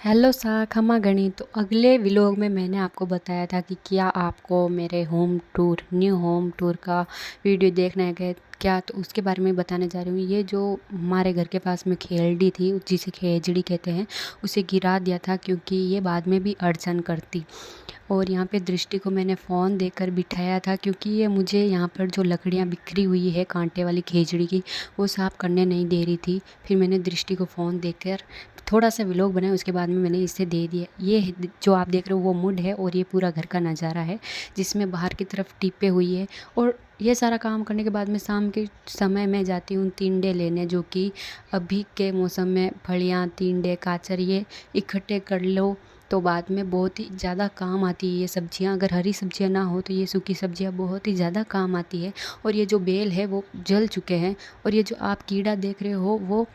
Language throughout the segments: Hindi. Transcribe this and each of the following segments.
हेलो सा खमा गणी। तो अगले व्लॉग में मैंने आपको बताया था कि क्या आपको मेरे home tour new home tour का वीडियो देखना है क्या, तो उसके बारे में बताने जा रही हूँ। ये जो हमारे घर के पास में खेलड़ी थी, जिसे खेजड़ी कहते हैं, उसे गिरा दिया था क्योंकि ये बाद में भी अड़चन करती। और यहाँ पे दृष्टि को मैंने फ़ोन देकर बिठाया था क्योंकि ये मुझे यहाँ पर जो लकड़ियाँ बिखरी हुई है कांटे वाली खेजड़ी की, वो साफ़ करने नहीं दे रही थी। फिर मैंने दृष्टि को फ़ोन देकर थोड़ा सा व्लॉग बनाया, उसके बाद में मैंने इसे दे दिया। ये जो आप देख रहे हो वो मुड है और ये पूरा घर का नज़ारा है जिसमें बाहर की तरफ टिपे हुई है। और ये सारा काम करने के बाद में शाम के समय मैं जाती हूँ तींडे लेने, जो कि अभी के मौसम में फलियाँ, तींडे, काचर ये इकट्ठे कर लो तो बाद में बहुत ही ज़्यादा काम आती है। ये सब्जियां, अगर हरी सब्जियां ना हो तो ये सूखी सब्जियां बहुत ही ज़्यादा काम आती है। और ये जो बेल है वो जल चुके हैं। और ये जो आप कीड़ा देख रहे हो वो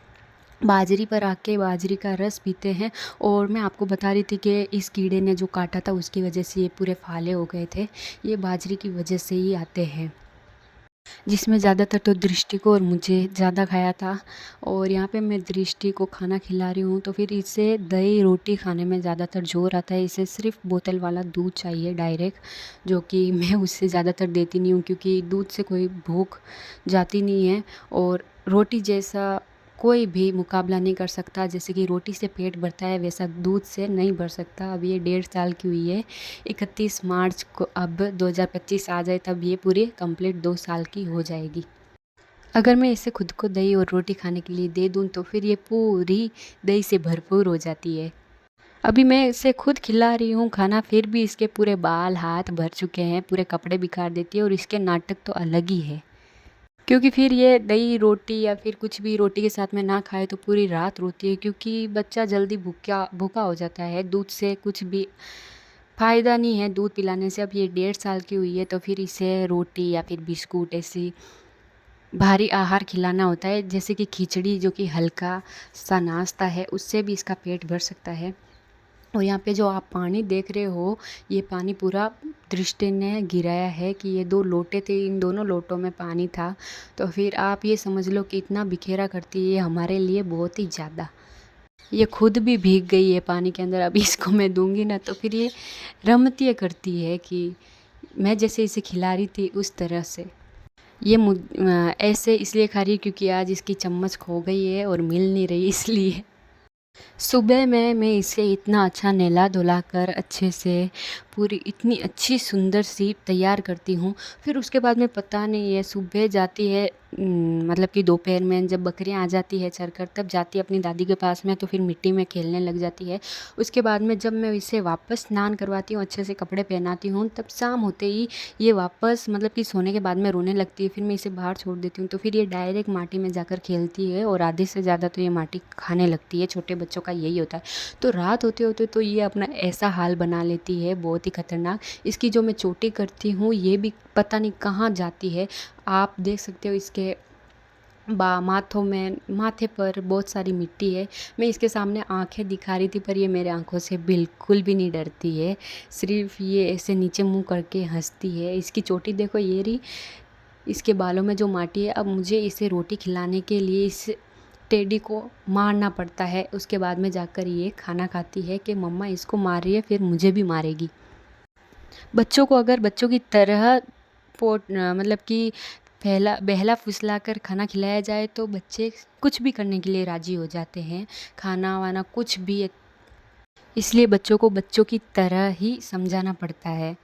बाजरी पर आके बाजरी का रस पीते हैं। और मैं आपको बता रही थी कि इस कीड़े ने जो काटा था उसकी वजह से ये पूरे फाले हो गए थे। ये बाजरी की वजह से ही आते हैं, जिसमें ज़्यादातर तो दृष्टि को और मुझे ज़्यादा खाया था। और यहाँ पे मैं दृष्टि को खाना खिला रही हूँ तो फिर इसे दही रोटी खाने में ज़्यादातर ज़ोर आता है। इसे सिर्फ बोतल वाला दूध चाहिए डायरेक्ट, जो कि मैं उससे ज़्यादातर देती नहीं हूँ क्योंकि दूध से कोई भूख जाती नहीं है। और रोटी जैसा कोई भी मुकाबला नहीं कर सकता। जैसे कि रोटी से पेट भरता है वैसा दूध से नहीं भर सकता। अब ये 1.5 साल की हुई है। 31 मार्च को अब 2025 आ जाए तब ये पूरी कंप्लीट 2 साल की हो जाएगी। अगर मैं इसे खुद को दही और रोटी खाने के लिए दे दूं तो फिर ये पूरी दही से भरपूर हो जाती है। अभी मैं इसे खुद खिला रही हूँ खाना, फिर भी इसके पूरे बाल हाथ भर चुके हैं, पूरे कपड़े बिखार देती है। और इसके नाटक तो अलग ही है क्योंकि फिर ये दही रोटी या फिर कुछ भी रोटी के साथ में ना खाए तो पूरी रात रोती है, क्योंकि बच्चा जल्दी भूखा भूखा हो जाता है। दूध से कुछ भी फ़ायदा नहीं है दूध पिलाने से। अब ये 1.5 साल की हुई है तो फिर इसे रोटी या फिर बिस्कुट ऐसी भारी आहार खिलाना होता है, जैसे कि खिचड़ी, जो कि हल्का सा नाश्ता है, उससे भी इसका पेट भर सकता है। और यहाँ पे जो आप पानी देख रहे हो, ये पानी पूरा दृष्टि ने गिराया है कि ये 2 लोटे थे, इन दोनों लोटों में पानी था। तो फिर आप ये समझ लो कि इतना बिखेरा करती है ये हमारे लिए बहुत ही ज़्यादा। ये खुद भी भीग गई है पानी के अंदर। अभी इसको मैं दूंगी ना तो फिर ये रमती करती है कि मैं जैसे इसे खिला रही थी उस तरह से। ये ऐसे इसलिए खा रही है क्योंकि आज इसकी चम्मच खो गई है और मिल नहीं रही, इसलिए। सुबह में मैं इसे इतना अच्छा नहला धुला कर अच्छे से पूरी इतनी अच्छी सुंदर सी तैयार करती हूँ। फिर उसके बाद में पता नहीं है सुबह जाती है, मतलब कि दोपहर में जब बकरियाँ आ जाती है चरकर, तब जाती है अपनी दादी के पास में, तो फिर मिट्टी में खेलने लग जाती है। उसके बाद में जब मैं इसे वापस स्नान करवाती हूँ, अच्छे से कपड़े पहनाती हूँ, तब शाम होते ही ये वापस मतलब कि सोने के बाद में रोने लगती है। फिर मैं इसे बाहर छोड़ देती हूँ तो फिर ये डायरेक्ट माटी में जाकर खेलती है और आधे से ज़्यादा तो ये माटी खाने लगती है। छोटे बच्चों का यही होता है। तो रात होते होते तो ये अपना ऐसा हाल बना लेती है, बहुत ही खतरनाक। इसकी जो मैं चोटी करती हूँ ये भी पता नहीं कहाँ जाती है। आप देख सकते हो इसके माथे पर बहुत सारी मिट्टी है। मैं इसके सामने आंखें दिखा रही थी पर ये मेरे आंखों से बिल्कुल भी नहीं डरती है। सिर्फ ये ऐसे नीचे मुंह करके हंसती है। इसकी चोटी देखो, ये रही। इसके बालों में जो माटी है, अब मुझे इसे रोटी खिलाने के लिए इस टेडी को मारना पड़ता है। उसके बाद में जाकर ये खाना खाती है कि मम्मा इसको मार रही है फिर मुझे भी मारेगी। बच्चों को अगर बच्चों की तरह मतलब कि पहला बहला फुसला कर खाना खिलाया जाए तो बच्चे कुछ भी करने के लिए राज़ी हो जाते हैं, खाना वाना कुछ भी। इसलिए बच्चों को बच्चों की तरह ही समझाना पड़ता है।